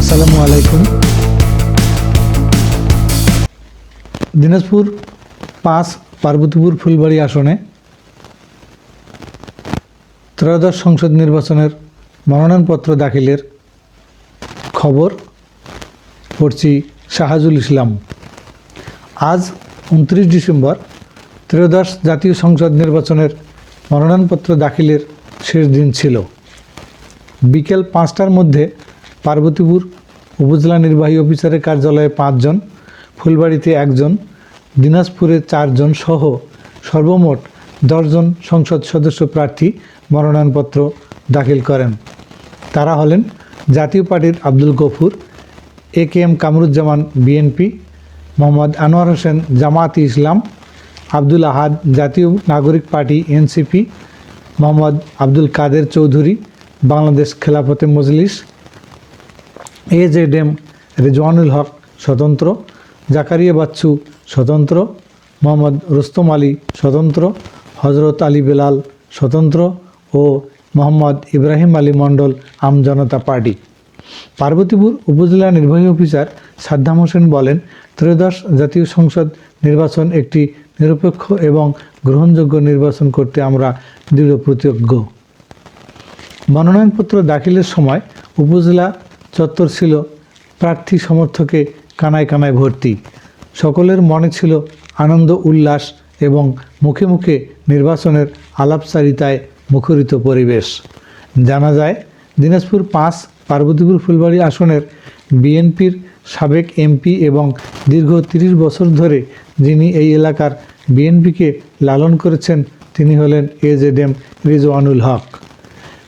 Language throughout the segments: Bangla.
আসসালামু আলাইকুম। দিনাজপুর ৫ পার্বতীপুর ফুলবাড়ি আসনে ত্রয়োদশ সংসদ নির্বাচনের মনোনয়নপত্র দাখিলের খবর পড়ছি শাহাজুল ইসলাম। আজ ২৯ ডিসেম্বর ত্রয়োদশ জাতীয় সংসদ নির্বাচনের মনোনয়নপত্র দাখিলের শেষ দিন ছিল। বিকেল ৫টার মধ্যে পার্বতীপুর উপজেলা নির্বাহী অফিসারের কার্যালয়ে ৫ জন, ফুলবাড়িতে ১ জন, দিনাজপুরে ৪ জন সহ সর্বমোট ১০ জন সংসদ সদস্য প্রার্থী মনোনয়নপত্র দাখিল করেন। তারা হলেন জাতীয় পার্টির আব্দুল গফুর, এ.কে.এম. কামরুজ্জামান বিএনপি, মোহাম্মদ আনোয়ার হোসেন জামায়াতে ইসলাম, আব্দুল আহাদ জাতীয় নাগরিক পার্টি এনসিপি, মোহাম্মদ আব্দুল কাদের চৌধুরী বাংলাদেশ খেলাফতে মজলিস, এজেডএম রেজওয়ানুল হক স্বতন্ত্র, জাকারিয়া বাচ্চু স্বতন্ত্র, মোহাম্মদ রুস্তম আলী স্বতন্ত্র, হজরত আলী বেলাল স্বতন্ত্র ও মোহাম্মদ ইব্রাহিম আলী মণ্ডল আমজনতা পার্টি। পার্বতীপুর উপজেলা নির্বাহী অফিসার সাদ্দাম হোসেন বলেন, ত্রয়োদশ জাতীয় সংসদ নির্বাচন একটি নিরপেক্ষ এবং গ্রহণযোগ্য নির্বাচন করতে আমরা দৃঢ় প্রতিজ্ঞ। মনোনয়নপত্র দাখিলের সময় উপজেলা চত্বর ছিল প্রার্থী সমর্থকে কানায় কানায় ভর্তি। সকলের মনে ছিল আনন্দ উল্লাস এবং মুখে মুখে নির্বাচনের আলাপচারিতায় মুখরিত পরিবেশ। জানা যায়, দিনাজপুর ৫ পার্বতীপুর ফুলবাড়ি আসনের বিএনপির সাবেক এমপি এবং দীর্ঘ ৩০ বছর ধরে যিনি এই এলাকার বিএনপিকে লালন করেছেন তিনি হলেন এজেডএম রেজওয়ানুল হক।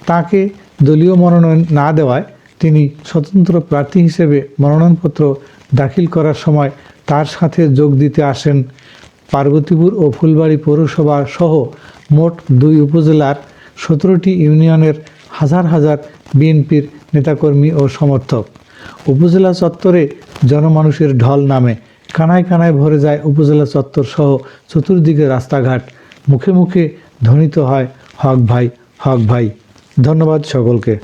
তাকে দলীয় মনোনয়ন না দেওয়ায় তিনি স্বতন্ত্র প্রার্থী হিসেবে মনোনয়নপত্র দাখিল করার সময় তার সাথে যোগ দিতে আসেন পার্বতীপুর ও ফুলবাড়ি পৌরসভা সহ মোট ২ উপজেলার ১৭টি ইউনিয়নের হাজার হাজার বিএনপির নেতাকর্মী ও সমর্থক। উপজেলা চত্বরে জনমানুষের ঢল নামে, কানায় কানায় ভরে যায় উপজেলা চত্বর সহ চতুর্দিকে রাস্তাঘাট। মুখে মুখে ধ্বনিত হয় হক ভাই, হক ভাই। ধন্যবাদ সকলকে।